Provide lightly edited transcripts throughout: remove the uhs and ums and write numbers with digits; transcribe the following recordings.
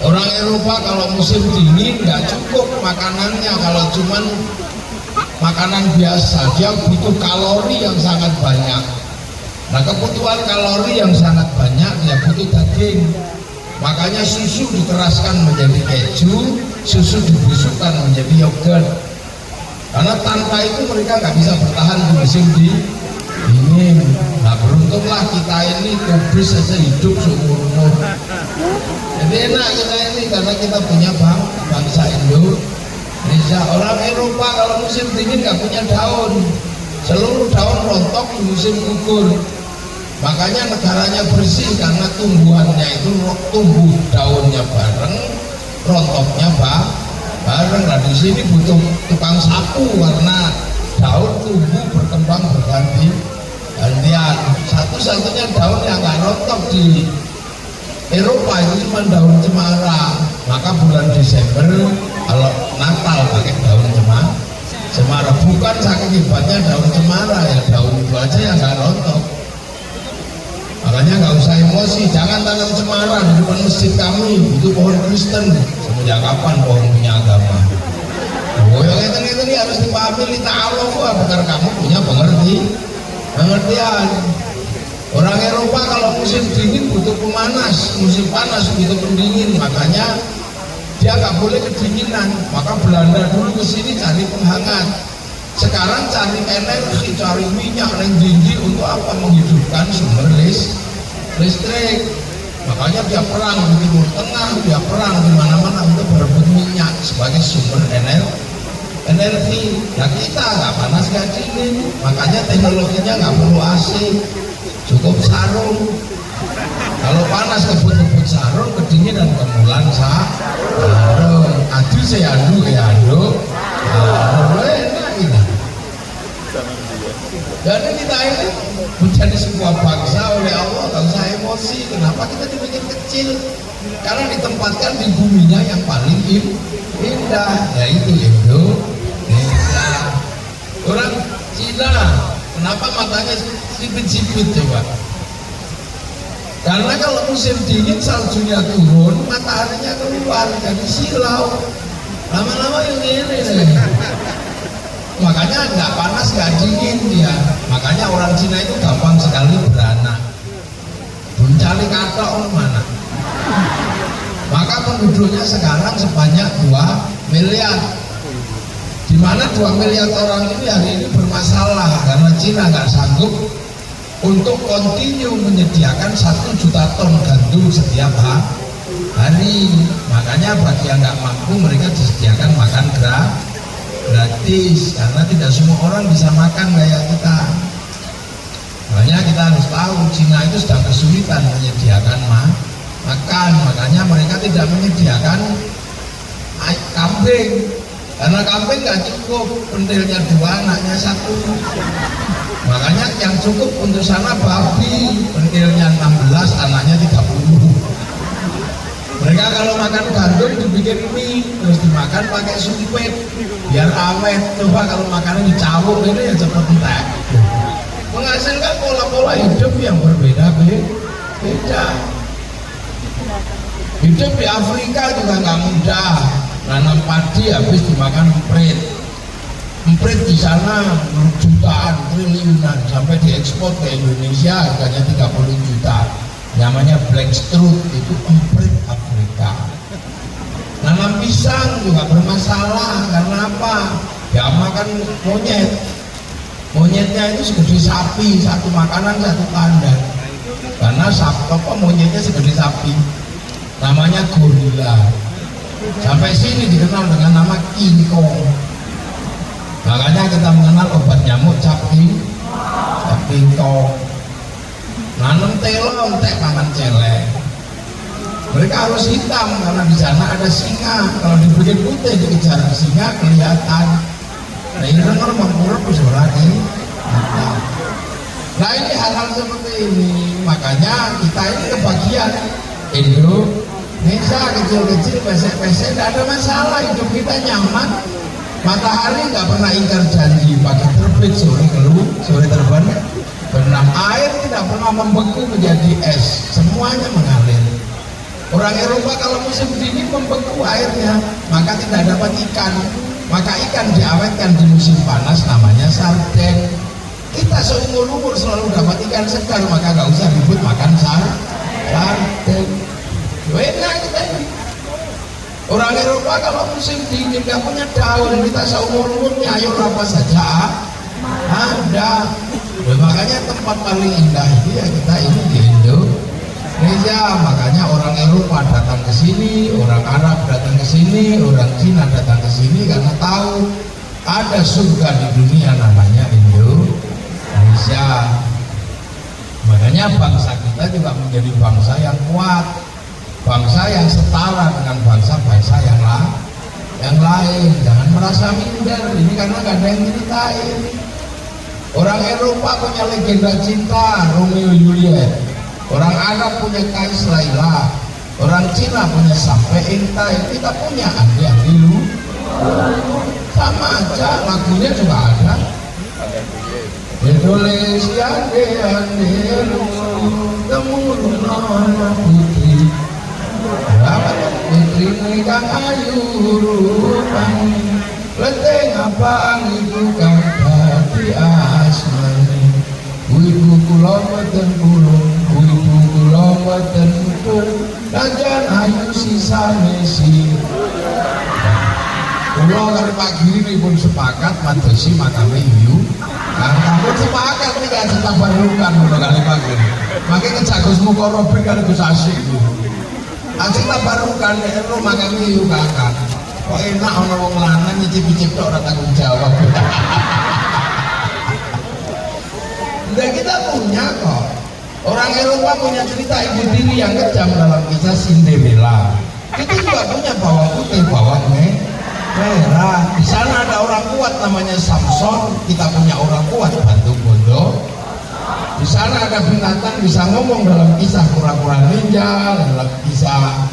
Orang Eropa kalau musim dingin nggak cukup makanannya, kalau cuman makanan biasa dia butuh kalori yang sangat banyak. Nah, kebutuhan kalori yang sangat banyak dia butuh daging. Makanya susu dikeraskan menjadi keju, susu dibusukkan menjadi yogurt. Karena tanpa itu mereka nggak bisa bertahan di musim dingin. Nah, beruntunglah kita ini kubis saja hidup seumur umur. Jadi enak kita ini karena kita punya bangsa Indonesia. Orang Eropa kalau musim dingin nggak punya daun, seluruh daun rontok di musim gugur. Makanya negaranya bersih karena tumbuhannya itu tumbuh daunnya bareng, rontoknya bareng. Nah, di sini butuh tukang sapu karena daun tumbuh berkembang bergantian. Satu-satunya daun yang nggak rontok di Eropa itu cuma daun cemara. Maka bulan Desember kalau Natal pakai daun cemara. Bukan saking hebatnya daun cemara, ya daun itu aja yang nggak rontok. Makanya nggak usah emosi, jangan tanam cemara di depan masjid kami, itu pohon Kristen. Semenjak kapan pohon punya agama? Oh, yang itu harus dipahami lita Allah, agar kamu punya pengertian. Orang Eropa kalau musim dingin butuh pemanas, musim panas butuh pendingin. Makanya dia nggak boleh kedinginan. Maka Belanda dulu ke sini cari penghangat. Sekarang cari energi, cari minyak yang tinggi untuk apa? Menghidupkan sumber listrik. Makanya dia perang di Timur Tengah, dia perang di mana-mana untuk berebut minyak sebagai sumber energi. Nah, kita nggak panas nggak dingin, makanya teknologinya nggak perlu AC, cukup sarung. Kalau panas kebut-kebut sarung, kedinginan kemulan sarung. Adu seyandu enak ini. Jadi kita ini menjadi sebuah bangsa oleh Allah, nggak usah emosi. Kenapa kita dibikin kecil? Karena ditempatkan di buminya yang paling indah, yaitu Indonesia. Orang Cina, kenapa matanya sipit-sipit coba? Karena kalau musim dingin saljunya turun, mataharinya keluar, jadi silau. Lama-lama yang ini nih. Makanya nggak panas nggak dingin dia. Makanya orang Cina itu gampang sekali beranak. Buncali katok mana? Maka penduduknya sekarang sebanyak 2 miliar. Di mana 2 miliar orang ini hari ini bermasalah karena Cina nggak sanggup untuk kontinu menyediakan 1 juta ton gandum setiap hari. Makanya bagi yang nggak mampu mereka disediakan makan gratis karena tidak semua orang bisa makan kayak kita. Makanya kita harus tahu Cina itu sedang kesulitan menyediakan makan. Makanya mereka tidak menyediakan kambing karena kambing nggak cukup, pentilnya 2, anaknya 1. Makanya yang cukup untuk sana babi, pentilnya 16, anaknya 30. Mereka kalau makan gandum dibikin mie, terus dimakan pakai sumpit biar awet. Coba kalau makanan dicawuk ini ya cepat entek. Menghasilkan pola-pola hidup yang berbeda-beda. Hidup di Afrika juga nggak mudah. Nanam padi habis dimakan emprit. Emprit di sana jutaan, triliunan, sampai diekspor ke Indonesia harganya 30 juta. Namanya black strut, itu emprit Afrika. Nanam pisang juga bermasalah karena apa? Ya makan monyet. Monyetnya itu segede sapi, satu makanan satu kandang. Karena monyetnya segede sapi. Namanya gorila. Sampai sini dikenal dengan nama King Kong. Makanya kita mengenal obat nyamuk cap King Kong. Nanam telong, teh pangan celeng. Mereka harus hitam karena di sana ada singa. Kalau dibikin putih dikejar singa kelihatan. Nah ini dengar mengurut lagi. Nah ini hal-hal seperti ini. Makanya kita ini kebagian Indonesia kecil-kecil, pesek-pesek, tidak ada masalah, hidup kita nyaman. Matahari nggak pernah ingkar janji, pagi terbit, sore keluar, sore terbang. Benam air tidak pernah membeku menjadi es, semuanya mengalir. Orang Eropa kalau musim dingin membeku airnya, maka tidak dapat ikan. Maka ikan diawetkan di musim panas, namanya sarden. Kita seumur-umur selalu dapat ikan segar, maka nggak usah ribut makan sarden. Enak kita ini. Orang Eropa kalau musim dingin nggak punya daun, kita seumur-umurnya ayo apa saja ada. Makanya tempat paling indah itu ya kita ini di Indonesia. Makanya orang Eropa datang ke sini, orang Arab datang ke sini, orang Cina datang ke sini karena tahu ada surga di dunia namanya Indonesia. Makanya bangsa kita juga menjadi bangsa yang kuat, bangsa yang setara dengan bangsa-bangsa yang lain. Jangan merasa minder ini karena gak ada yang ceritain. Orang Eropa punya legenda cinta Romeo Juliet, orang Arab punya Kais Laila, orang Cina punya Sampai Intai, kita punya Andi Andi Lu. Sama aja, lagunya juga ada. Indonesia Andi Andi Lu, temurun anak putri, putri nikah ayu rupani, leteng apaan itu kata di asmani. Ibu kula mboten pulung, ibu kula mboten pulung, najan ayu sisane si. Kula karo Pak Giri pun sepakat madosi makame iyu. Kan pun sepakat nih kan tabarukan kula karo Pak Giri. Mangke kejagus mukorobek karo Gus Asik. Asik tabarukan nek makame iyu kakak. Kok enak ana wong lanang nyicip-nyicip tok ora tanggung jawab. Dan kita punya kok. Orang Eropa punya cerita ibu tiri yang kejam dalam kisah Cinderella. Kita juga punya bawang putih, bawang merah. Di sana ada orang kuat namanya Samson. Kita punya orang kuat Bantu Bondo. Di sana ada binatang bisa ngomong dalam kisah kura-kura ninja, dalam kisah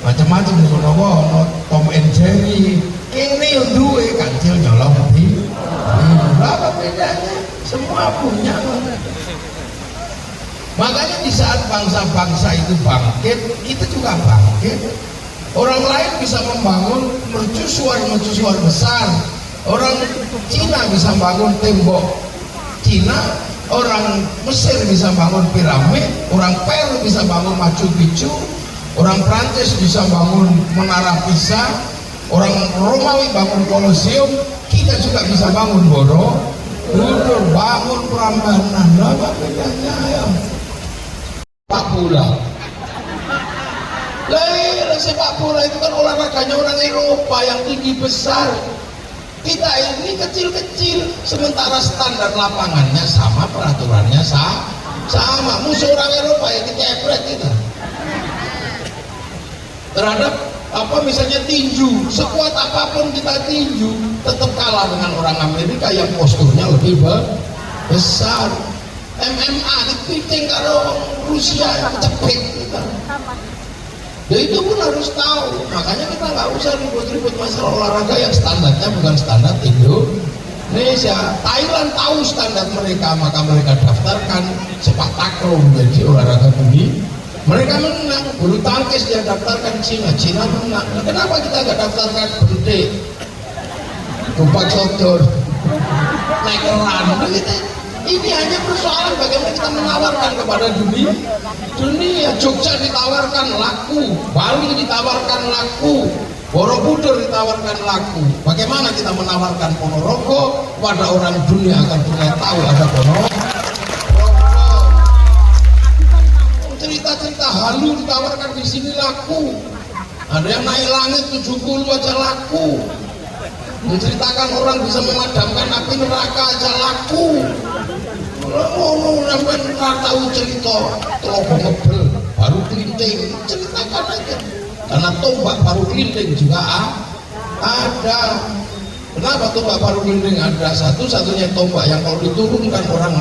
macam-macam di kono Tom and Jerry. Ini yang duwe kancil nyolong di. Berapa bedanya? Semua punya. Makanya di saat bangsa-bangsa itu bangkit, kita juga bangkit. Orang lain bisa membangun mercusuar besar. Orang Cina bisa bangun tembok Cina, orang Mesir bisa bangun piramid, orang Peru bisa bangun Machu Picchu, orang Prancis bisa bangun Menara Pisa, orang Romawi bangun Kolosium, kita juga bisa bangun Borobudur, bangun Prambanan. Apa bedanya ya? Sepak bola. Sepak bola itu kan olahraganya orang Eropa yang tinggi besar. Kita ini kecil-kecil, sementara standar lapangannya sama, peraturannya sama. Musuh orang Eropa ya dicepret kita. Terhadap apa misalnya tinju, sekuat apapun kita tinju tetap kalah dengan orang Amerika yang posturnya lebih besar. MMA dipiting kalau Rusia cepet kita. Ya itu pun harus tahu. Makanya kita nggak usah ribut-ribut masalah olahraga yang standarnya bukan standar Indonesia. Thailand tahu standar mereka, maka mereka daftarkan sepak takraw menjadi olahraga dunia. Mereka menang. Bulu tangkis dia daftarkan Cina menang. Kenapa kita nggak daftarkan bente, kumpak sodor, naik keran begitu? Ini hanya persoalan bagaimana kita menawarkan kepada dunia. Jogja ditawarkan laku, Bali ditawarkan laku, Borobudur ditawarkan laku. Bagaimana kita menawarkan Ponorogo pada orang dunia agar dunia tahu ada Ponorogo. Cerita-cerita halu ditawarkan di sini laku. Ada yang naik langit 70 aja laku. Menceritakan orang bisa memadamkan api neraka aja laku. Ngomong sampai nggak tahu cerita telogo ngebel baru kelinting, ceritakan aja. Karena tombak baru kelinting juga ada. Kenapa tombak baru kelinting ada? Satu-satunya tombak yang kalau diturunkan orang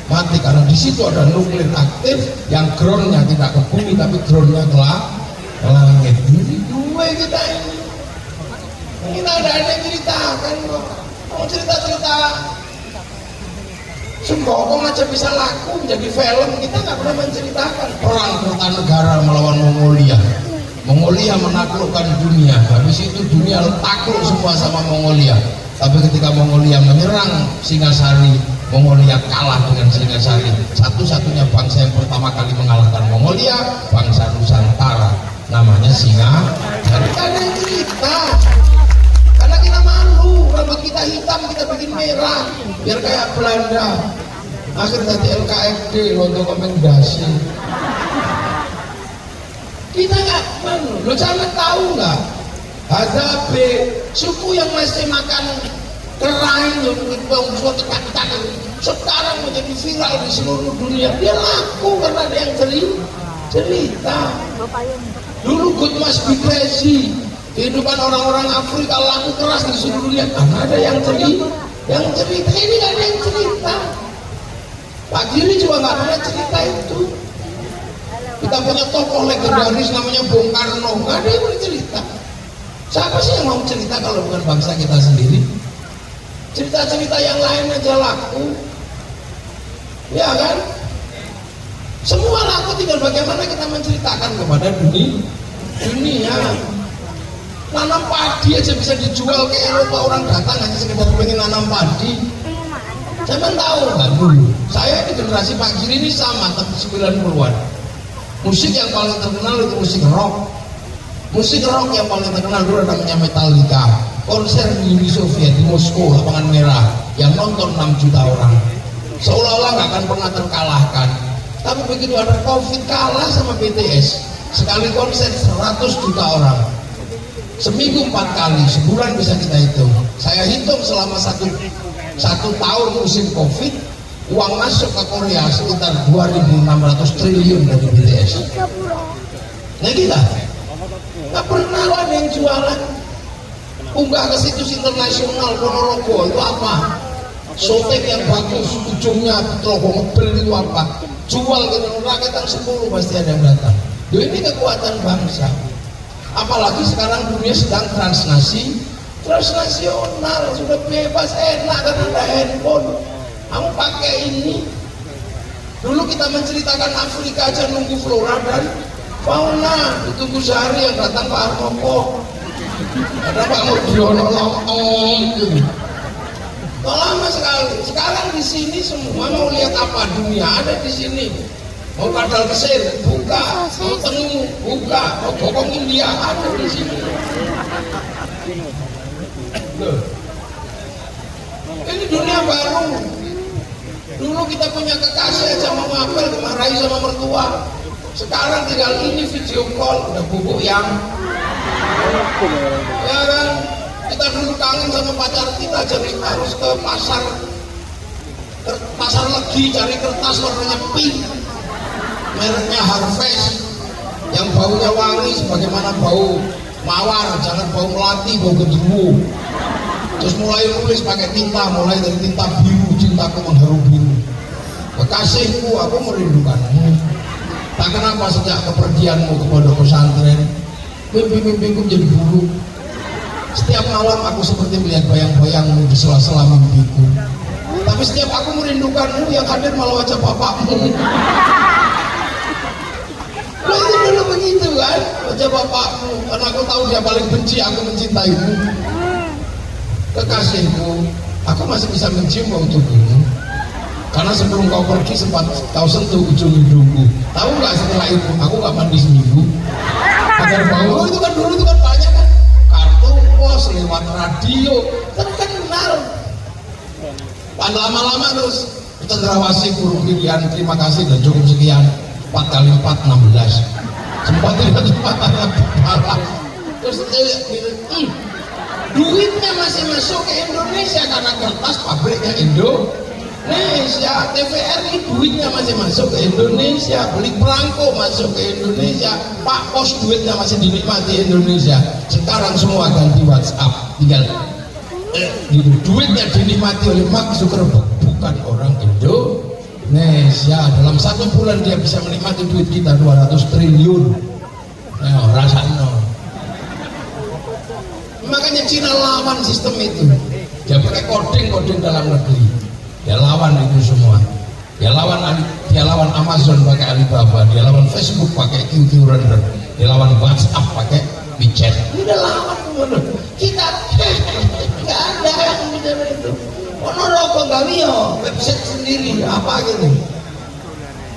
mati, karena di situ ada nuklir aktif yang groundnya tidak ke bumi tapi groundnya ke langit. Jadi dua kita ini. Kita ada yang ceritakan kok. Mau cerita-cerita Sembokong aja bisa laku menjadi film. Kita nggak pernah menceritakan perang Kertanegara melawan Mongolia. Mongolia menaklukkan dunia, habis itu dunia takluk semua sama Mongolia. Tapi ketika Mongolia menyerang Singasari, Mongolia kalah dengan Singasari. Satu-satunya bangsa yang pertama kali mengalahkan Mongolia, bangsa Nusantara, namanya Singasari. Karena yang cerita, karena kita malu, rambut kita hitam kita bikin merah, biar kayak Belanda. Akhirnya di LKFD untuk rekomendasi. Kita nggak malu, lo jangan tahu nggak? Hazabe, suku yang masih makan kerain, sekarang menjadi viral di seluruh dunia. Dia laku karena ada yang cerita. Dulu Good Must Be Crazy, kehidupan orang-orang Afrika laku keras di seluruh dunia karena ada yang cerita. Ini nggak ada yang cerita. Pak Giri juga nggak pernah cerita itu. Kita punya tokoh legendaris namanya Bung Karno, nggak ada yang boleh cerita. Siapa sih yang mau cerita kalau bukan bangsa kita sendiri? Cerita-cerita yang lain aja laku, ya kan? Semua laku, tinggal bagaimana kita menceritakan kepada dunia. Nanam padi aja bisa dijual ke Eropa, orang datang hanya sekedar pengen nanam padi. Jangan tahu kan dulu. Saya di generasi Pak Giri ini sama, tapi 90-an. Musik yang paling terkenal itu musik rock. Musik rock yang paling terkenal dulu namanya Metallica. Konser di Uni Soviet di Moskow, lapangan merah, yang nonton 6 juta orang. Seolah-olah nggak akan pernah terkalahkan. Tapi begitu ada Covid, kalah sama BTS. Sekali konser 100 juta orang. Seminggu 4 kali, sebulan bisa kita hitung. Saya hitung selama satu tahun musim Covid, uang masuk ke Korea sekitar 2.600 triliun dari BTS. Nah kita nggak pernah ada yang jualan. Unggah ke situs internasional Ponorogo itu apa? Sotek yang bagus, ujungnya logo ngebel itu apa? Jual ke rakyat 10 pasti ada yang datang. Ini kekuatan bangsa. Apalagi sekarang dunia sedang transnasional, sudah bebas, enak karena ada handphone. Kamu pakai ini. Dulu kita menceritakan Afrika aja nunggu flora dan fauna, ditunggu sehari yang datang Pak Harmoko, ada Pak Mudiono Lontong. Lama sekali. Sekarang di sini semua mau lihat apa dunia ada di sini. Mau kadal Mesir buka, mau Tengu buka, mau Bokong India ada di sini. Loh. Ini dunia baru. Dulu kita punya kekasih aja mau ngapel dimarahi sama mertua. Sekarang tinggal ini video call udah bubuk yang. Ya kan? Kita dulu kangen sama pacar kita jadi harus ke pasar Legi cari kertas warnanya pink. Mereknya Harvest yang baunya wangi sebagaimana bau mawar, jangan bau melati, bau genderuwo. Terus mulai nulis pakai tinta, mulai dari tinta biru, cintaku mengharu biru. Kekasihku, aku merindukanmu. Tak kenapa sejak kepergianmu ke pondok pesantren, mimpi-mimpiku menjadi buruk. Setiap malam aku seperti melihat bayang-bayangmu di sela-sela mimpiku. Tapi setiap aku merindukanmu, yang hadir malah wajah bapakmu. Nah itu dulu begitu kan, wajah bapakmu. Karena aku tahu dia paling benci aku mencintaimu. Kekasihku, aku masih bisa mencium bau tubuhmu. Karena sebelum kau pergi sempat kau sentuh ujung hidungku. Tahu nggak setelah itu aku nggak mandi seminggu. Agar bau itu kan dulu itu kan banyak kan. Kartu pos lewat radio terkenal. Lama-lama terus Cendrawasih Guru Kirian, terima kasih dan cukup sekian. 4 kali 4 16. Sempat tidak sempat ada terus duitnya masih masuk ke Indonesia karena kertas pabriknya Indonesia. TVRI duitnya masih masuk ke Indonesia, beli perangko masuk ke Indonesia, Pak Pos duitnya masih dinikmati Indonesia. Sekarang semua ganti WhatsApp, tinggal duitnya dinikmati oleh Mark Zuckerberg, bukan orang Indonesia. Dalam 1 bulan dia bisa menikmati duit kita 200 triliun. Rasanya. Makanya Cina lawan sistem itu. Dia pakai coding dalam negeri. Dia lawan itu semua. Dia lawan Amazon pakai Alibaba. Dia lawan Facebook pakai QQ Render. Dia lawan WhatsApp pakai chat udah lawan kita nggak ada yang itu rokok nggak bio website sendiri apa gitu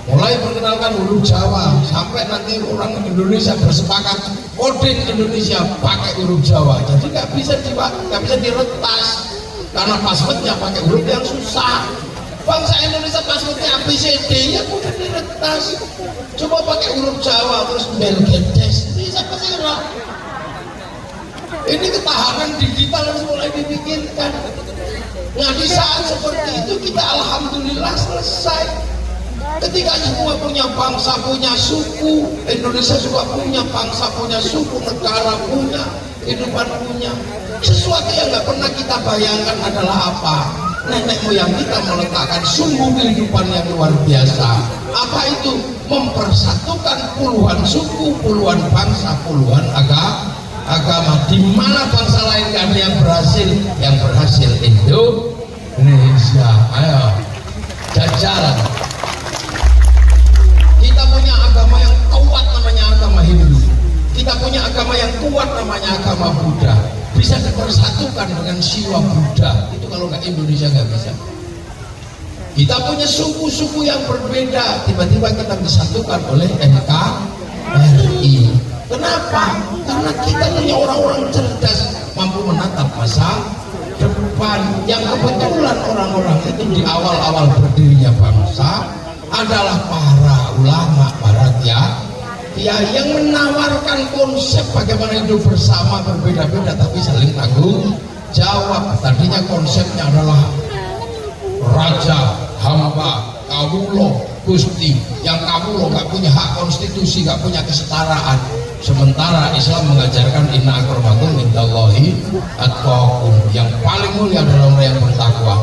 mulai perkenalkan huruf Jawa sampai nanti orang Indonesia bersepakat coding Indonesia pakai huruf Jawa jadi nggak bisa diretas karena passwordnya pakai huruf yang susah bangsa Indonesia passwordnya ABCD ya udah diretas coba pakai huruf Jawa terus Belgedes bisa keserah ini ketahanan digital harus mulai dipikirkan nah di saat seperti itu kita alhamdulillah selesai ketika semua punya bangsa, punya suku Indonesia juga punya bangsa, punya suku, negara punya kehidupan punya sesuatu yang nggak pernah kita bayangkan adalah apa nenek moyang kita meletakkan sumbu kehidupan yang luar biasa apa itu mempersatukan puluhan suku, puluhan bangsa, puluhan agama di mana bangsa lain gak ada yang berhasil Indonesia ayo jajaran kita punya agama yang kuat namanya agama Hindu kita punya agama yang kuat namanya agama Buddha bisa dipersatukan dengan siwa Buddha itu kalau nggak Indonesia nggak bisa kita punya suku-suku yang berbeda tiba-tiba kita disatukan oleh NKRI kenapa? Karena kita punya orang-orang cerdas mampu menatap masa depan yang kebetulan orang-orang itu di awal-awal berdirinya bangsa adalah para ulama, para kiai yang menawarkan konsep bagaimana hidup bersama berbeda-beda tapi saling tanggung jawab. Tadinya konsepnya adalah raja, hamba, kawulo, gusti. Yang kawulo gak punya hak konstitusi, gak punya kesetaraan. Sementara Islam mengajarkan inna akramakum indallahi atqakum. Yang paling mulia adalah orang yang bertakwa.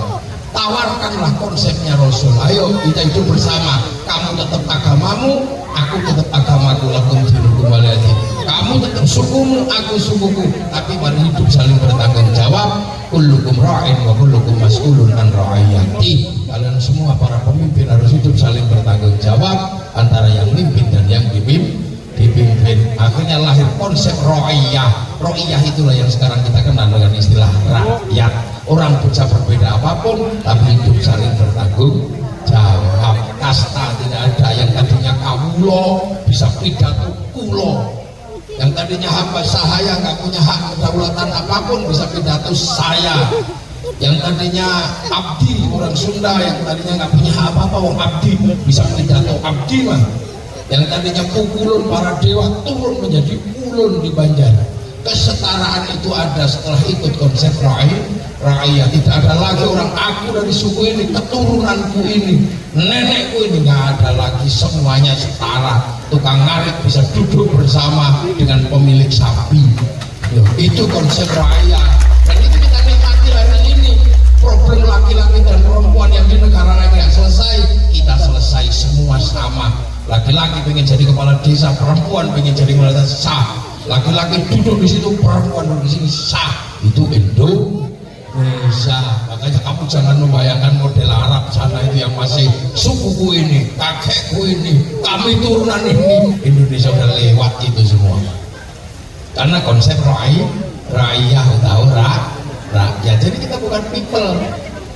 Tawarkanlah konsepnya Rasul. Ayo kita hidup bersama. Kamu tetap agamamu, aku tetap agamaku. Lakum dinukum waliyadin. Kamu tetap sukumu, aku sukuku. Tapi mari hidup saling bertanggung jawab. Kullukum ra'in wa kullukum mas'ulun an ra'iyati. Kalian semua para pemimpin harus hidup saling bertanggung jawab antara yang mimpin dan yang dipimpin. Akhirnya lahir konsep ra'iyah. Ra'iyah itulah yang sekarang kita kenal dengan istilah rakyat. Orang bisa berbeda apapun tapi hidup saling bertanggung jawab. Kasta tidak ada. Yang tadinya kawulo bisa pidato kulo, yang tadinya hamba sahaya nggak punya hak kedaulatan apapun bisa pidato saya. Yang tadinya abdi orang Sunda yang tadinya nggak punya hak apa-apa wong abdi bisa pidato abdi mah. Yang tadinya pukulun para dewa turun menjadi ulun di Banjar. Kesetaraan itu ada setelah ikut konsep rakyat. Tidak ada lagi orang aku dari suku ini, keturunanku ini, nenekku ini, nggak ada lagi, semuanya setara. Tukang ngarit bisa duduk bersama dengan pemilik sapi. Itu konsep rakyat. Dan itu kita nikmati hari ini. Problem laki-laki dan perempuan yang di negara lain nggak selesai, kita selesai semua sama. Laki-laki pengen jadi kepala desa, perempuan pengen jadi kepala desa, sah. Laki-laki duduk di situ, perempuan duduk di sini, sah. Itu Indonesia. Makanya kamu jangan membayangkan model Arab sana itu yang masih sukuku ini, kakekku ini, kami turunan ini. Indonesia udah lewat itu semua. Karena konsep rakyat atau rakyat. Jadi kita bukan people.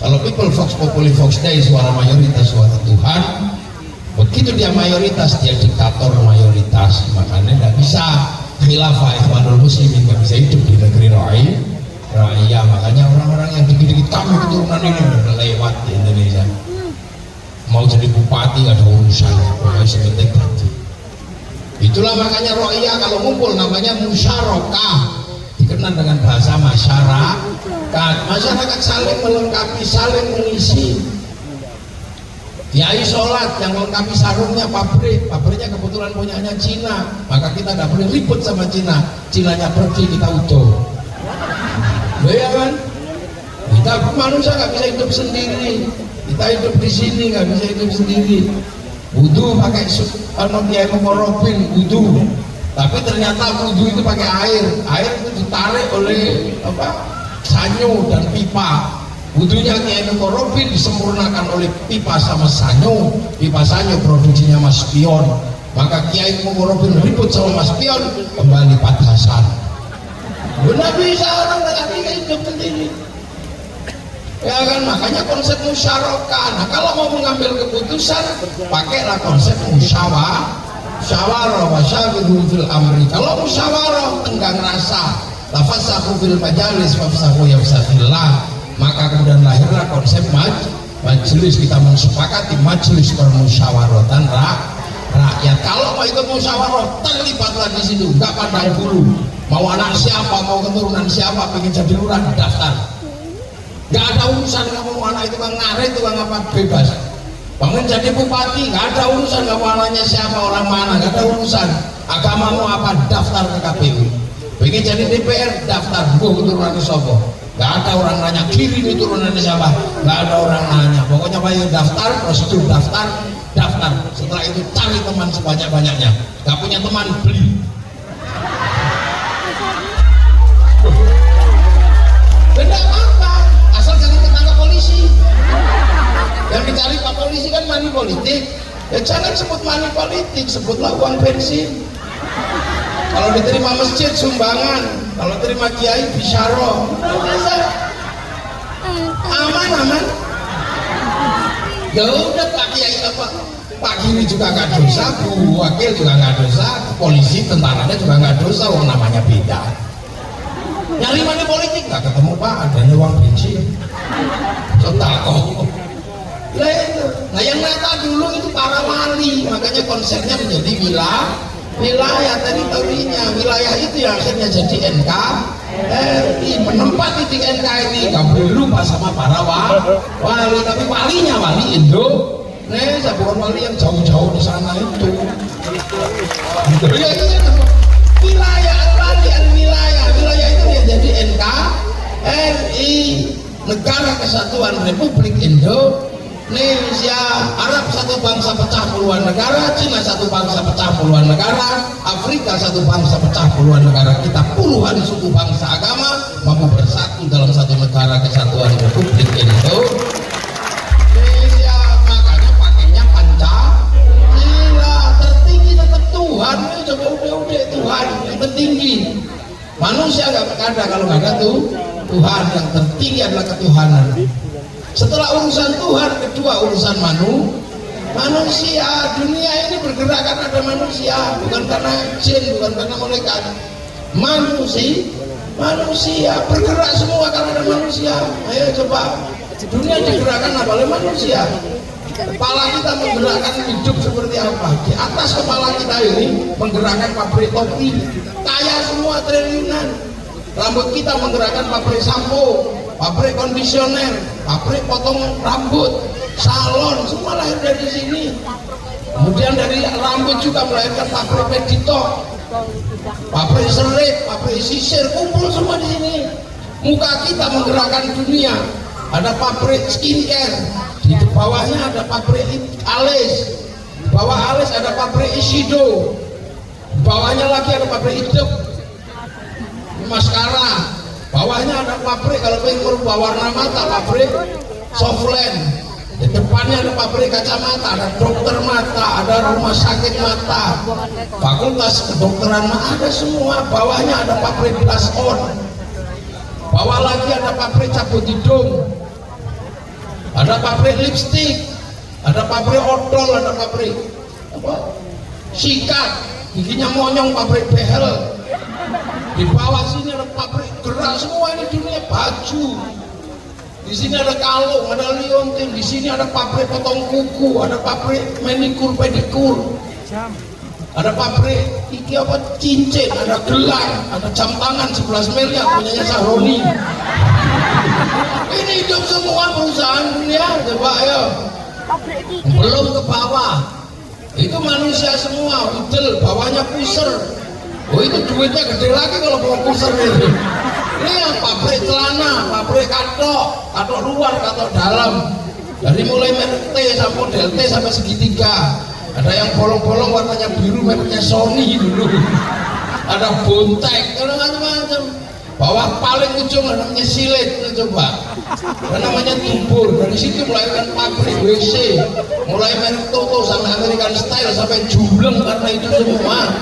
Kalau people vox populi vox dei, suara mayoritas suara Tuhan. Begitu dia mayoritas, dia diktator mayoritas. Makanya tidak bisa khilafah ikhwanul muslimin, nggak bisa hidup di negeri rakyat. Makanya orang-orang yang dikit-dikit kami keturunan ini udah lewat di Indonesia. Mau jadi bupati nggak ada urusan, pokoknya sepenting tadi. Itulah makanya rakyat kalau ngumpul namanya musyarakah, dikenal dengan bahasa masyarakat. Masyarakat saling melengkapi, saling mengisi. Kiai sholat yang melengkapi sarungnya pabriknya kebetulan punyanya Cina, maka kita nggak boleh ribut sama Cina. Cinanya pergi, kita utuh. Ya kan? Kita manusia nggak bisa hidup sendiri. Kita hidup di sini nggak bisa hidup sendiri. Wudu pakai Kiai Mukorobin wudu, tapi ternyata wudu itu pakai air itu ditarik oleh sanyo dan pipa. Wudunya Kiai Mukorobin disempurnakan oleh pipa sama sanyo. Pipa sanyo produksinya Mas Pion, maka Kiai Mukorobin ribut sama Mas Pion, kembali Pak Hasan. Benar bisa orang dengan hidup sendiri. Ya kan, makanya konsep musyarakah. Nah kalau mau mengambil keputusan, pakailah konsep musyawarah wasyawirhum fil amri. Kalau musyawarah tenggang rasa, tafassahu fil majalis wafsahu yafsahillah, maka kemudian lahirlah konsep majelis. Kita mensepakati majelis permusyawaratan rakyat. Kalau mau ikut musyawarah, terlibatlah di situ, nggak pandang bulu mau anak siapa, mau keturunan siapa, pengen jadi lurah daftar, nggak ada urusan kamu mau anak itu bang ngarit itu bang apa, bebas. Pengen jadi bupati, nggak ada urusan kamu anaknya siapa, orang mana, nggak ada urusan. Agamamu apa, daftar ke KPU. Pengen jadi DPR, daftar, keturunan sopo, nggak ada orang nanya kiri ini turunan siapa, nggak ada orang nanya. Pokoknya bayu daftar, prosedur daftar. Setelah itu cari teman sebanyak-banyaknya. Nggak punya teman, beli. Tidak apa-apa, asal jangan ketangkap polisi. Yang dicari Pak Polisi kan money politik. Ya jangan sebut money politik, sebutlah uang bensin. Kalau diterima masjid sumbangan, kalau terima kiai bisyaro. Aman. Ya udah Pak Kiai apa? Pak Kiri juga nggak dosa, Bu Wakil juga nggak dosa, polisi tentaranya juga nggak dosa, orang namanya beda. Nyari money politik nggak ketemu Pak, adanya uang bensin. Sotako. Nah yang nyata dulu itu para wali, makanya konsepnya menjadi wilayah teritorinya. Wilayah itu yang akhirnya jadi NKRI, menempati di NKRI. Gak boleh lupa sama para wali, tapi walinya wali Indonesia, bukan wali yang jauh-jauh di sana itu. Wilayah itu ya jadi NKRI, Negara Kesatuan Republik Indonesia. Arab satu bangsa pecah puluhan negara, Cina satu bangsa pecah puluhan negara, Afrika satu bangsa pecah puluhan negara. Kita puluhan suku bangsa agama mampu bersatu dalam satu negara kesatuan Republik Indonesia. Makanya pakainya Pancasila. Tertinggi tetap Tuhan. Coba udah Tuhan yang tertinggi. Manusia nggak ada kalau nggak ada Tuhan. Yang tertinggi adalah ketuhanan. Setelah urusan Tuhan, kedua urusan manusia. Dunia ini bergerak karena ada manusia, bukan karena jin, bukan karena malaikat. Manusia bergerak semua karena ada manusia. Ayo coba, dunia digerakkan oleh manusia. Kepala kita menggerakkan hidup seperti apa? Di atas kepala kita ini menggerakkan pabrik topi, kaya semua triliunan. Rambut kita menggerakkan pabrik sampo, pabrik kondisioner, pabrik potong rambut, salon, semua lahir dari sini. Kemudian dari rambut juga melahirkan pabrik pedito, pabrik serit, pabrik sisir, kumpul semua di sini. Muka kita menggerakkan dunia. Ada pabrik skincare, di bawahnya ada pabrik alis, di bawah alis ada pabrik Ishido, di bawahnya lagi ada pabrik hidup, maskara. Bawahnya ada pabrik, kalau pengen merubah warna mata, pabrik Softland. Di depannya ada pabrik kacamata, ada dokter mata, ada rumah sakit mata, fakultas kedokteran mata, ada semua. Bawahnya ada pabrik blush on. Bawah lagi ada pabrik cabut hidung, ada pabrik lipstick, ada pabrik odol, ada pabrik apa? Sikat, giginya monyong, pabrik behel. Di bawah sini ada pabrik gerak semua, ini dunia baju. Di sini ada kalung, ada liontin, di sini ada pabrik potong kuku, ada pabrik manikur pedikur, ada pabrik iki apa cincin, ada gelang, ada jam tangan 11 miliar punyanya Sahroni. Ini hidup semua perusahaan dunia, coba ayo. Belum ke bawah, itu manusia semua, udel, bawahnya pusar. Oh itu duitnya gede lagi kalau mau pusar ini. Ini yang pabrik celana, pabrik katok luar, katok dalam. Dari mulai merek T sampai model T sampai segitiga. Ada yang bolong-bolong warnanya biru, mereknya Sony dulu. Ada bontek, macam-macam. Bawah paling ujung namanya silet, coba. Dan namanya tubur. Dari situ melahirkan pabrik WC, mulai merek Toto sampai American Style sampai Juleng karena itu semua.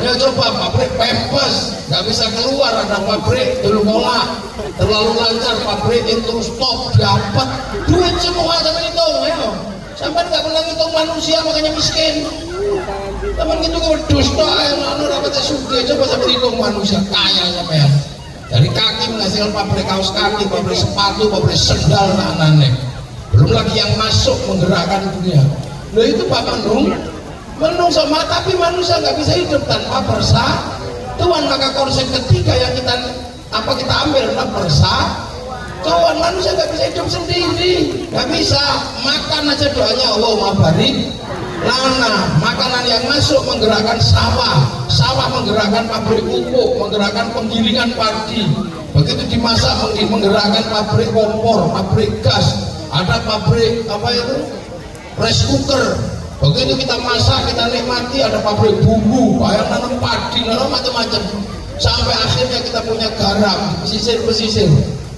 Ya coba pabrik Pempes nggak bisa keluar, ada pabrik dulu mola terlalu lancar, pabrik itu stop dapat duit semua. Sampai hitung ya, sampai nggak pernah hitung manusia makanya miskin. Teman itu wedus toh yang anu dapat suge, coba sampai hitung manusia kaya sampean. Dari kaki menghasilkan pabrik kaos kaki, pabrik sepatu, pabrik sendal anak-anak. Belum lagi yang masuk menggerakkan dunia. Loh itu Pak Menung sama, tapi manusia nggak bisa hidup tanpa persatuan. Maka konsep ketiga yang kita ambil adalah persatuan. Manusia nggak bisa hidup sendiri, nggak bisa makan aja doanya Allahumma barik lana. Makanan yang masuk menggerakkan sawah menggerakkan pabrik pupuk, menggerakkan penggilingan padi. Begitu dimasak menggerakkan pabrik kompor, pabrik gas, ada pabrik apa itu rice cooker. Begitu kita masak, kita nikmati, ada pabrik bumbu, yang nanam padi, nanam macam-macam. Sampai akhirnya kita punya garam, pesisir.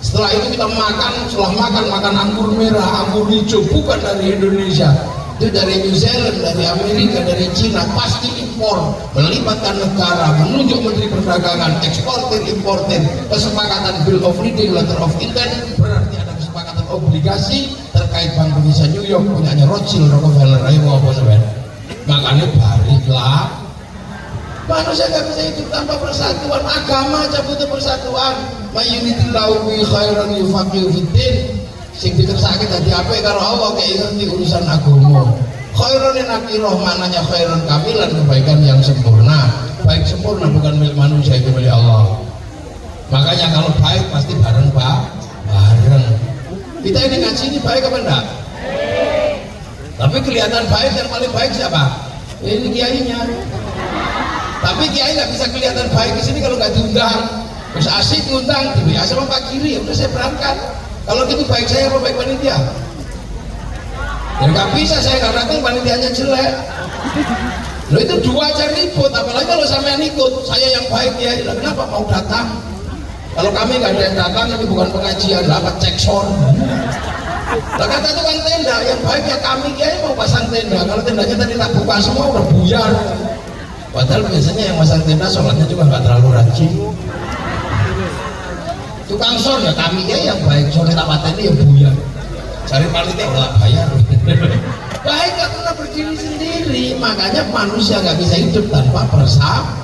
Setelah itu kita makan anggur merah, anggur hijau, bukan dari Indonesia. Itu dari New Zealand, dari Amerika, dari Cina, pasti impor. Melibatkan negara, menunjuk Menteri Perdagangan, eksportir, importir, kesepakatan Bill of Lading, Letter of Intent, berarti ada kesepakatan obligasi terkait Bank Indonesia New York punyanya Rothschild, Rockefeller, ayo mau apa sebenarnya. Makanya baliklah, manusia nggak bisa hidup tanpa persatuan. Agama aja butuh persatuan. Mayunitillahu bi khairan yufaqihu fiddin. Sing dikersake dadi apik karo Allah kayak ngerti urusan agama. Khairun nakirah, maknanya khairun kamilan, kebaikan yang sempurna. Baik sempurna bukan milik manusia, itu milik Allah. Makanya kalau baik pasti bareng. Kita ini ngaji ini baik apa enggak? Tapi kelihatan baik, yang paling baik siapa? Ini kiainya. Tapi kiai nggak bisa kelihatan baik di sini kalau nggak diundang. Terus asik ngundang, biasa sama Pak Kiri, udah saya berangkat. Kalau gitu baik saya apa baik panitia? Ya nggak bisa, saya nggak datang, panitianya jelek. Loh itu dua aja ribut, apalagi kalau sampean ikut. Saya yang baik ya, kenapa mau datang? Kalau kami nggak ada yang datang, ini bukan pengajian, dapat cek sound. Nah kata tukang tenda, yang baik ya kami kiai mau pasang tenda. Kalau tendanya tadi tak buka semua udah buyar. Padahal biasanya yang pasang tenda sholatnya juga nggak terlalu rajin. Tukang son ya kami kiai yang baik, sholat apa tadi ya buyar. Cari panitia nggak bayar. Baik nggak pernah berdiri sendiri, makanya manusia nggak bisa hidup tanpa persatuan.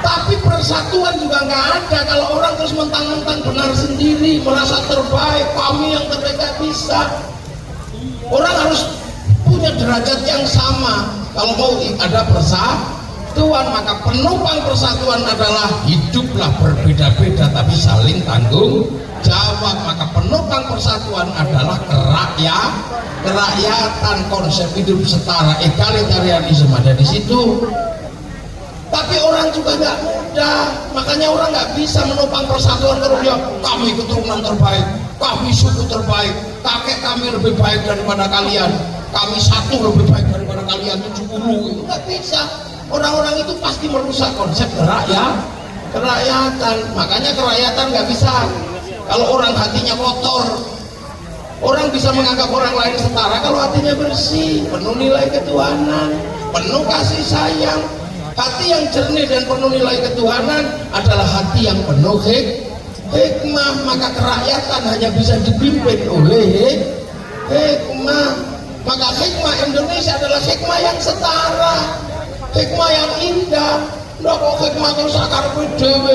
Tapi persatuan juga nggak ada kalau orang terus mentang-mentang benar sendiri, merasa terbaik, kami yang terbaik. Nggak bisa. Orang harus punya derajat yang sama. Kalau mau ada persatuan, maka penopang persatuan adalah hiduplah berbeda-beda tapi saling tanggung jawab. Maka penopang persatuan adalah kerakyatan, konsep hidup setara, egalitarianisme ada di situ. Tapi orang juga nggak mudah, makanya orang nggak bisa menopang persatuan kalau dia kami keturunan terbaik, kami suku terbaik, kakek kami lebih baik daripada kalian, kami satu lebih baik daripada kalian 70, itu nggak bisa. Orang-orang itu pasti merusak konsep kerakyatan. Makanya kerakyatan nggak bisa kalau orang hatinya kotor. Orang bisa menganggap orang lain setara kalau hatinya bersih, penuh nilai ketuhanan, penuh kasih sayang. Hati yang jernih dan penuh nilai ketuhanan adalah hati yang penuh hikmah. Maka kerakyatan hanya bisa dipimpin oleh hikmah. Maka hikmah Indonesia adalah hikmah yang setara, hikmah yang indah. Nggak kok hikmah terus akar dewe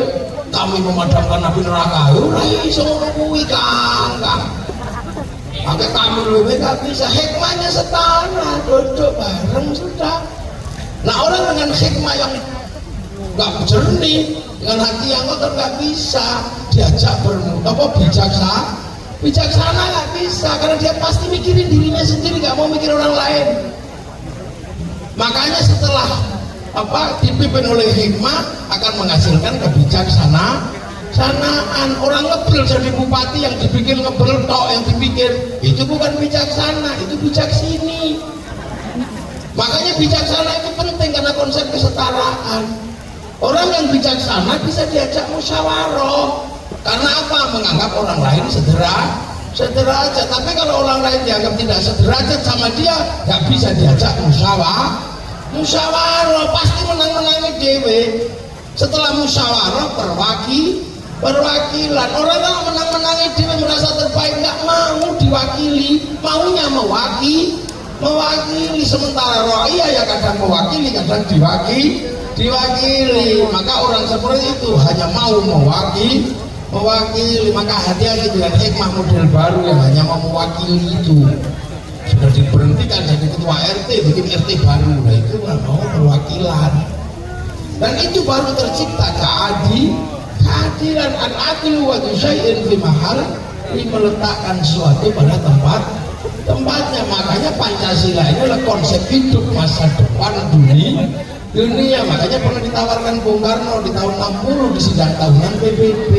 kami memadamkan api neraka. Ora iso ngono kuwi Kang. Maka kami lebih nggak bisa. Hikmahnya setara, duduk bareng sudah. Nah orang dengan hikmah yang nggak jernih, dengan hati yang kotor nggak bisa diajak bijaksana nggak bisa, karena dia pasti mikirin dirinya sendiri, nggak mau mikir orang lain. Makanya setelah dipimpin oleh hikmah akan menghasilkan kebijaksanaan. Orang ngebel jadi bupati yang dipikir ngebel tok, yang dipikir itu bukan bijaksana, itu bijaksini. Makanya bijaksana itu penting karena konsep kesetaraan. Orang yang bijaksana bisa diajak musyawarah. Karena apa? Menganggap orang lain sederajat. Tapi kalau orang lain dianggap tidak sederajat sama dia, nggak bisa diajak musyawarah. Pasti menang-menangi dewe setelah musyawarah perwakilan orang kalau menang-menangi dewe merasa terbaik nggak mau diwakili, maunya mewakili, sementara rakyat ya kadang mewakili kadang diwakili. Maka orang seperti itu hanya mau mewakili. Maka hati-hati dengan hikmah model baru yang hanya mau mewakili itu. Sudah diberhentikan jadi ketua RT, bikin RT baru. Nah itu nggak mau perwakilan. Dan itu baru tercipta keadilan. Al-adlu wa syai'in fi mahal, ini meletakkan sesuatu pada tempatnya. Makanya Pancasila ini adalah konsep hidup masa depan dunia. Makanya pernah ditawarkan Bung Karno di tahun 60 di sidang tahunan PBB.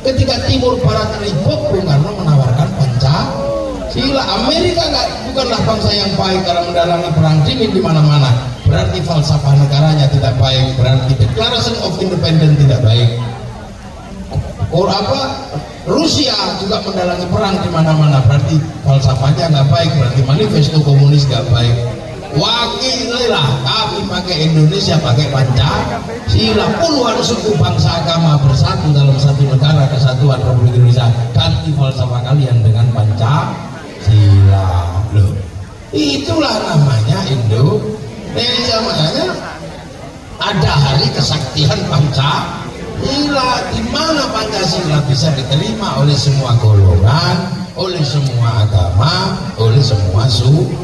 Ketika Timur Barat ribut, Bung Karno menawarkan Pancasila. Amerika bukanlah bangsa yang baik karena mendalangi perang dingin di mana-mana. Berarti falsafah negaranya tidak baik. Berarti Declaration of Independence tidak baik. Rusia juga mendalangi perang di mana-mana. Berarti falsafahnya nggak baik. Berarti manifesto komunis nggak baik. Wakililah kami pakai Indonesia, pakai Pancasila. Puluhan suku bangsa agama bersatu dalam satu negara kesatuan Republik Indonesia. Ganti falsafah kalian dengan Pancasila. Loh, itulah namanya Indonesia. Makanya ada hari kesaktian Pancasila, di mana Pancasila bisa diterima oleh semua golongan, oleh semua agama, oleh semua suku,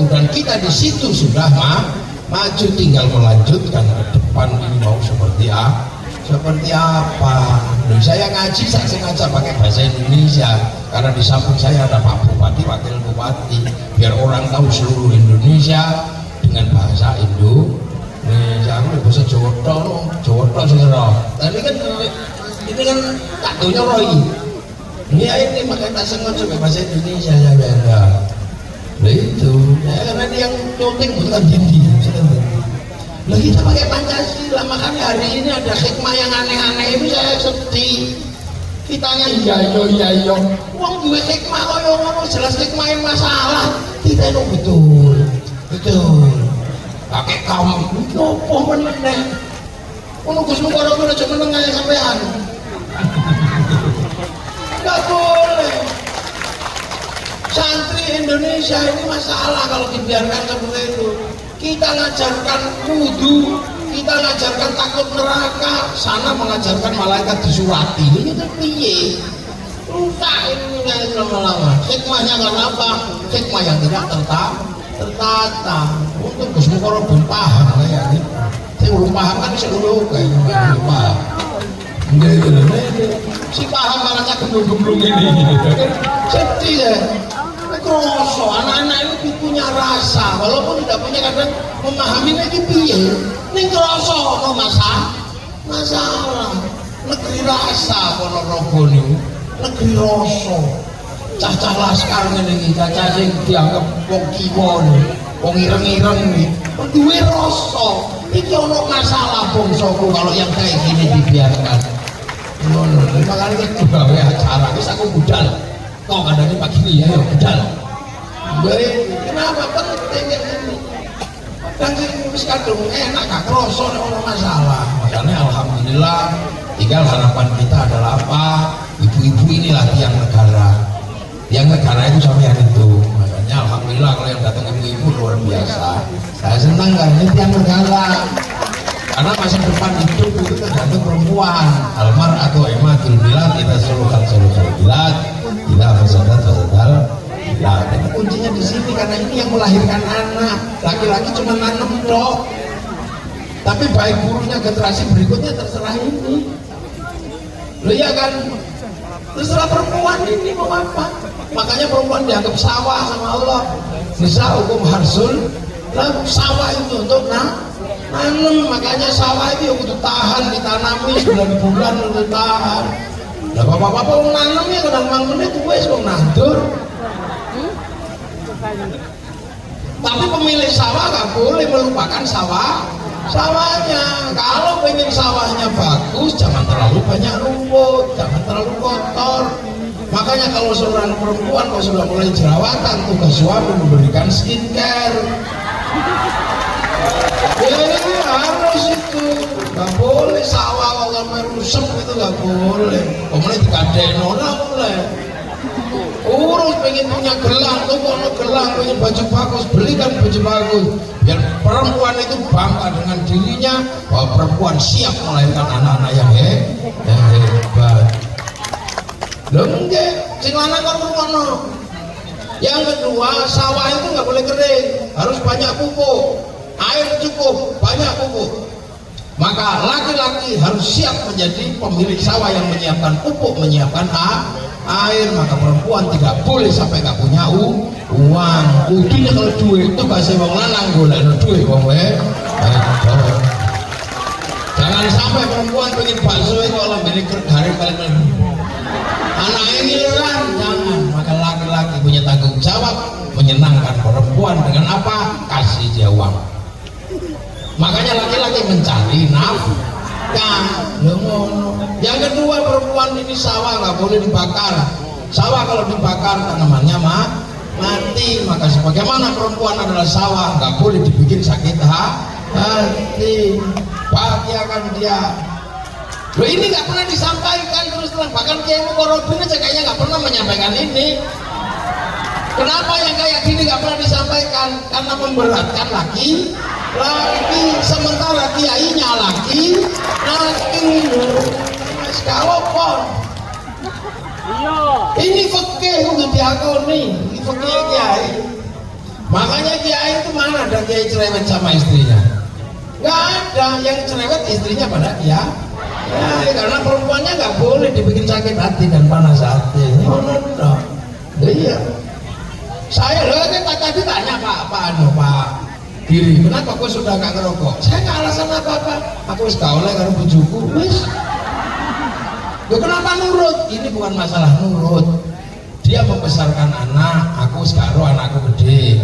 dan kita di situ sudah maju, tinggal melanjutkan ke depan ini mau seperti apa. Loh, saya ngaji saya sengaja pakai bahasa Indonesia karena di samping saya ada Pak Bupati, Wakil Bupati, biar orang tahu seluruh Indonesia dengan bahasa Indonesia. Aku bahasa Jawa segera. Tadi kan ini kan takdonya Roy. Ini makanya tak sengaja pakai bahasa Indonesia saya beda. Nah itu, ya, karena dia yang nyuting bukan dindi. Lah kita pakai Pancasila, makanya hari ini ada hikmah yang aneh-aneh itu saya sedih. Kitanya iya. Uang juga hikmah kaya ngono jelas hikmahin masalah. Kita itu betul. Pakai kamu, opo meneh. Ono Gus Mukoro aja meneng ae sampean. Enggak boleh. Santri Indonesia ini masalah kalau dibiarkan seperti itu. Kita ngajarkan wudu, kita ngajarkan takut neraka, sana mengajarkan malaikat disurati. Ini tuh piye? Rusak ini lama-lama. Hikmahnya kenapa? Hikmah yang tidak tertata. Untuk Gus Mukoro belum paham kayak ini. Saya belum paham kan seluruh kayaknya belum paham. Si paham malah gemblung-gemblung ini. Sedih ya. Kroso, anak-anak itu punya rasa, walaupun tidak punya kadang memahami lagi piye. Ning kroso no masalah. Negeri rasa Ponorogo niku, negeri rasa. Cah-cah laskar ngene iki, cah-cah sing dianggap wong kiwa niku, wong ireng-ireng iki, duwe rasa. Iki ono masalah bangsaku kalau yang kayak gini dibiarkan. Ngono, makane iki gawe acara wis aku budal. Kok kadang pagi ini ya budal. Kenapa penting ini? Dan wis kadung enak gak kroso nek ono masalah. Makanya alhamdulillah tinggal harapan kita adalah apa? Ibu-ibu inilah tiang negara. Tiang negara itu sampai hari itu. Makanya alhamdulillah kalau yang datang ibu-ibu luar biasa. Saya senang kan ini tiang negara. Karena masa depan hidup itu tergantung perempuan. Almar atau ematul bilad kita sulukan bilad. Tidak fasadal. Nah, itu kuncinya di sini karena ini yang melahirkan anak. Laki-laki cuma nanem dok. Tapi baik buruknya generasi berikutnya terserah ini. Loh ya kan? Terserah perempuan ini mau apa? Makanya perempuan dianggap sawah sama Allah. Nisa hukum harsul. Nah, sawah itu untuk nanam. Makanya sawah itu untuk tahan ditanami 9 bulan untuk tahan. Lah bapak-bapak wong nanam ya kadang menit wis wong nandur. Tapi pemilik sawah nggak boleh melupakan sawahnya. Kalau pengen sawahnya bagus, jangan terlalu banyak rumput, jangan terlalu kotor. Makanya kalau seorang perempuan kalau sudah mulai jerawatan, tugas suami memberikan skincare. Harus Gak boleh sawah kalau sampai rusak itu gak boleh. Kemudian dikadain orang boleh. Urus pengen punya gelang, tuh kalau gelang punya baju bagus, belikan baju bagus. Biar perempuan itu bangga dengan dirinya bahwa perempuan siap melahirkan anak-anak yang hebat. Loh enggak, sing lanang kan ngono. Yang kedua, sawah itu nggak boleh kering, harus banyak pupuk, air cukup, banyak pupuk. Maka laki-laki harus siap menjadi pemilik sawah yang menyiapkan pupuk, menyiapkan air. Maka perempuan tidak boleh sampai nggak punya uang. Udinya kalau duit itu kasih wong lanang golek duit wong jangan sampai perempuan pengen bakso itu kalau beli hari kali anak ini lah, jangan. Maka laki-laki punya tanggung jawab menyenangkan perempuan dengan apa? Kasih dia uang. Makanya laki-laki mencari nafkah. Yang kedua, perempuan ini sawah nggak boleh dibakar. Sawah kalau dibakar tanamannya mati. Maka sebagaimana perempuan adalah sawah, nggak boleh dibikin sakit hati. Bahagiakan dia. Loh, ini nggak pernah disampaikan terus terang. Bahkan Kiai Mukorobin aja kayaknya nggak pernah menyampaikan ini. Kenapa yang kayak gini nggak pernah disampaikan? Karena memberatkan laki. Sementara kiainya laki. Sekalopon. Ini fikih untuk diakoni. Ini fikih kiai. Makanya kiai itu mana ada kiai cerewet sama istrinya? Nggak ada. Yang cerewet istrinya pada dia. Ya, karena perempuannya nggak boleh dibikin sakit hati dan panas hati. No. Iya. Saya tadi tanya Pak Diri, kenapa kau sudah nggak ngerokok? Saya nggak alasan apa-apa. Aku wis gak oleh karo bojoku, wis. Loh, kenapa nurut? Ini bukan masalah nurut. Dia membesarkan anak, aku sekarang anakku gede.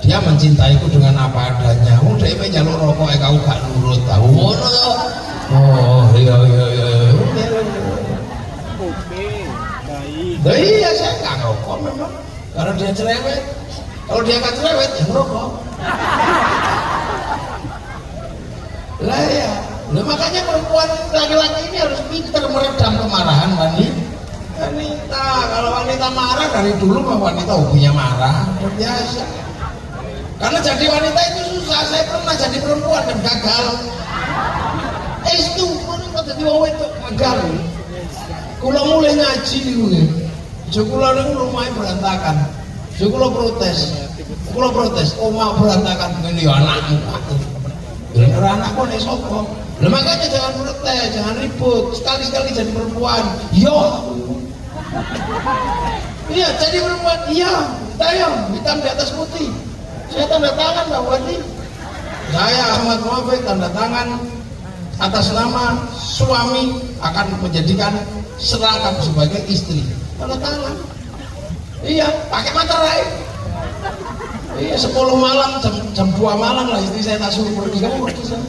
Dia mencintaiku dengan apa adanya. Udah ini jalur rokok, kau gak nurut, tahu ngono yo. Oh iya. Oke, baik. Iya, saya nggak ngerokok memang. Karena dia cerewet. Kalau dia nggak cerewet, ya ngerokok. Lah ya, makanya perempuan laki-laki ini harus pintar meredam kemarahan wanita. Kalau wanita marah dari dulu wanita hobinya marah, biasa. Karena jadi wanita itu susah. Saya pernah jadi perempuan dan gagal. Itu kok jadi wong itu gagal. Kula mulai ngaji niku nggih. Kula niku rumahnya berantakan. Kula protes. Omah berantakan ngene ya anakmu. Lha anakku nek sapa? Lah makanya jangan protes, jangan ribut. Sekali-sekali jadi perempuan. Iya, jadi perempuan. Iya, hitam di atas putih. Saya tanda tangan Mbak Wati. Saya Ahmad Muafik tanda tangan atas nama suami akan menjadikan seragam sebagai istri. Tanda tangan. Iya, pakai materai. Iya, 10 malam jam 2 malam lah istri saya tak suruh pergi, kamu pergi sana.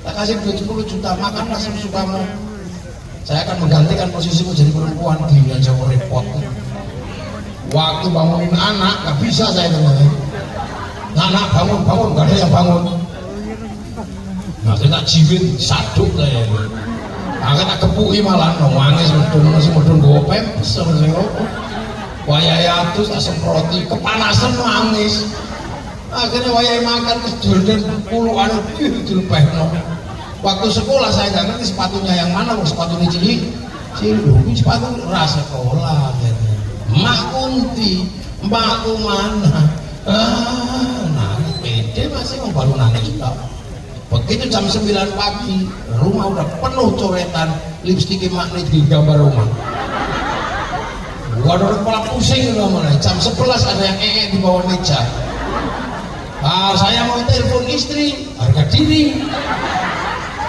Tak kasih duit 10 juta, makanlah sesukamu. Saya akan menggantikan posisimu jadi perempuan. Gini aja kok repot. Waktu bangunin anak nggak bisa saya dengar. Anak bangun, nggak ada yang bangun. Nah kita jiwit saduk saya. Nah kita kepui malah nangis medun gue pempes sama saya. Wayai atus asam roti kepanasan nangis. Akhirnya wayai makan kejuran puluhan dilebehno. Waktu sekolah saya nggak ngerti sepatunya yang mana, sepatunya cilik. Ini sepatu ras sekolah. Mak Kunti, mbakku mana? Nangis pede masih baru nangis tau. Begitu jam 9 pagi, rumah udah penuh coretan, lipstik maknya di gambar rumah. Gua udah kepala pusing udah mulai. Jam 11 ada yang di bawah meja. Saya mau telepon istri, harga diri.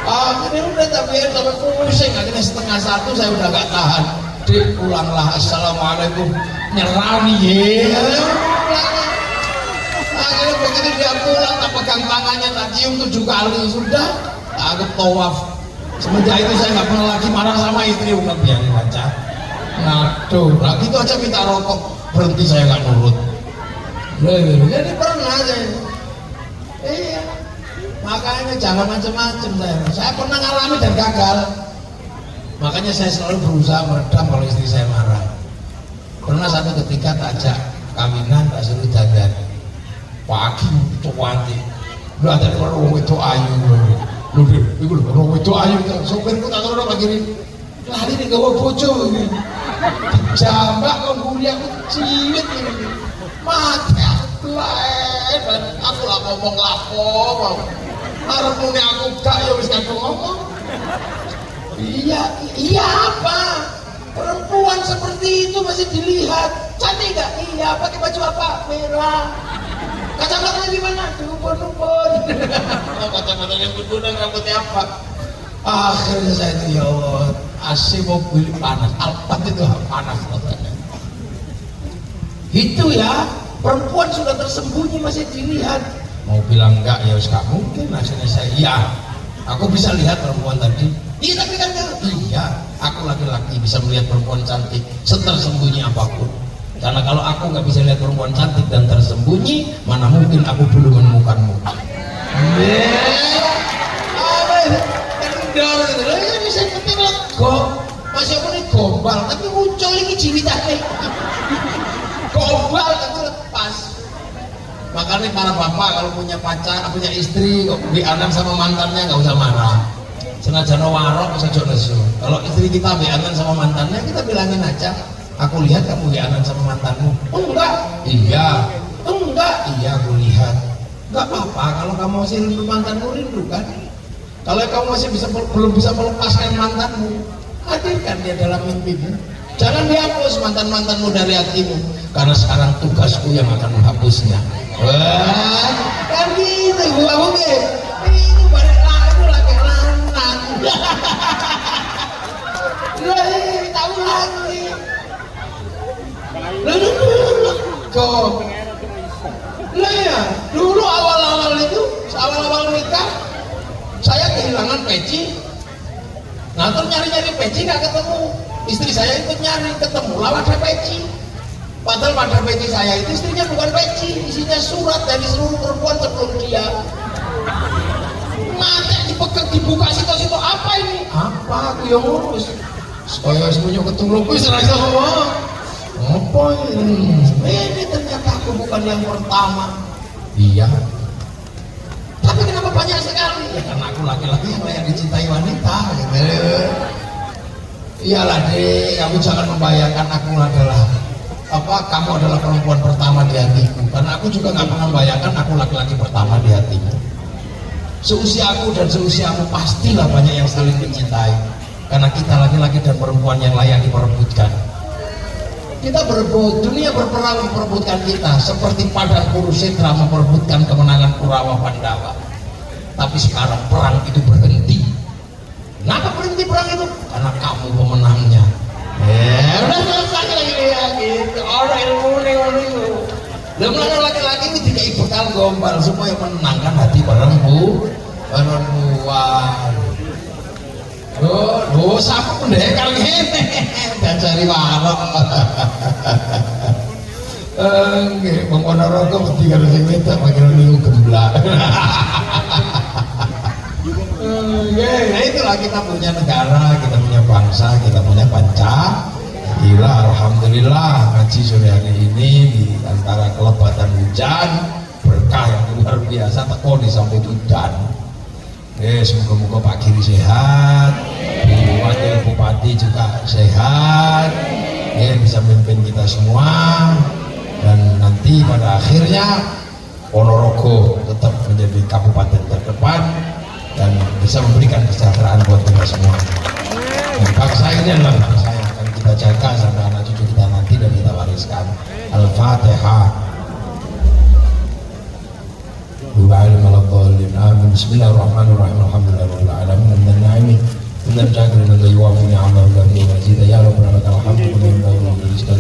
Akhirnya udah tapi sampai pusing. Akhirnya 12:30 saya udah gak tahan. Dik, pulanglah. Assalamualaikum. Nyerah nih ya. Akhirnya begitu dia pulang, tak pegang tangannya, tak cium 7 kali. Sudah, tak tawaf. Semenjak itu saya nggak pernah lagi marah sama istri. Udah biarin aja. Ngaduh, lah gitu aja minta rokok, berhenti saya nggak nurut. Jadi pernah saya. Iya. Makanya jangan macam-macam saya pernah ngalami dan gagal. Makanya saya selalu berusaha meredam kalau istri saya marah. Pernah satu ketika tak ajak kawinan, tak suruh dandan pagi cukup-cukup lu ada orang itu ayu lu deh, itu orang itu ayu sopirku tak tahu apa gini lari nih gawa bojo ini jambak kok guli aku cilik ini mati aku lah ngomong lapo harap muni aku gak ya wis kadung ngomong iya apa perempuan seperti itu masih dilihat cantik gak? Iya pakai baju apa? Merah kacamatanya gimana? Dumpun kacamatanya dumpun rambutnya apa? Akhirnya saya itu ya Allah AC mobil panas Alphard itu panas itu ya perempuan sudah tersembunyi masih dilihat mau bilang enggak ya wis gak mungkin akhirnya saya iya aku bisa lihat perempuan tadi iya tapi kan iya aku laki-laki bisa melihat perempuan cantik setersembunyi apapun karena kalau aku nggak bisa lihat perempuan cantik dan tersembunyi mana mungkin aku belum menemukanmu masih aku nih gombal tapi muncul ini jiwitannya gombal tapi lepas makanya para bapak kalau punya pacar punya istri kok bianan sama mantannya nggak usah marah senajan warok saja nesu kalau istri kita bianan sama mantannya kita bilangin aja aku lihat kamu bianan sama mantanmu enggak iya aku lihat enggak apa-apa kalau kamu masih rindu mantanmu rindu kan kalau kamu masih belum bisa melepaskan mantanmu hadirkan dia dalam mimpimu jangan dihapus mantan-mantanmu dari hatimu karena sekarang tugasku yang akan menghapusnya wah kan gitu ibu aku itu balik lagi lanang tahu lagi dulu awal-awal nikah saya kehilangan peci nah terus nyari-nyari peci gak ketemu istri saya ikut nyari ketemu lah ada peci padahal pada peci saya itu istrinya bukan peci isinya surat dari seluruh perempuan sebelum dia mata dipegang dibuka situ-situ apa ini apa aku yang ngurus saya semuanya ketulung aku serasa ngomong apa ini ternyata aku bukan yang pertama iya tapi kenapa banyak sekali ya karena aku laki-laki yang layak dicintai wanita gitu. Iyalah deh kamu jangan membayangkan aku adalah kamu adalah perempuan pertama di hatiku karena aku juga gak pernah membayangkan aku laki-laki pertama di hatimu seusia aku dan seusiamu pastilah banyak yang saling mencintai karena kita laki-laki dan perempuan yang layak diperebutkan kita berebut, dunia berperang memperebutkan kita seperti pada Kurusetra memperebutkan kemenangan Kurawa Pandawa tapi sekarang perang itu berhenti kenapa berhenti perang itu? Karena kamu pemenangnya udah selesai lagi gitu orang ilmu nih laki-laki ini tidak bekal gombal supaya menenangkan hati perempuan siapa pendekar gini dan cari warok Bang Ponorogo mesti kalau sing wedok makin niku gemblak nah itulah kita punya negara kita punya bangsa kita punya Pancasila alhamdulillah ngaji sore hari ini di antara kelebatan hujan berkah yang luar biasa teko di samping hujan semoga-moga Pak Giri sehat Bu Wakil Bupati juga sehat bisa memimpin kita semua dan nanti pada akhirnya Ponorogo tetap menjadi kabupaten terdepan dan bisa memberikan kesejahteraan buat kita semua dan bangsa ini adalah bangsa yang akan kita jaga sampai anak cucu kita nanti dan kita wariskan Al-Fatihah Bismillahirrahmanirrahim Alhamdulillahirabbil alamin min ni'ami min al-jagri min al-yuwafi ni'amahu wa min al-mazid ya rabbana lakal hamdu wa min al-rizqi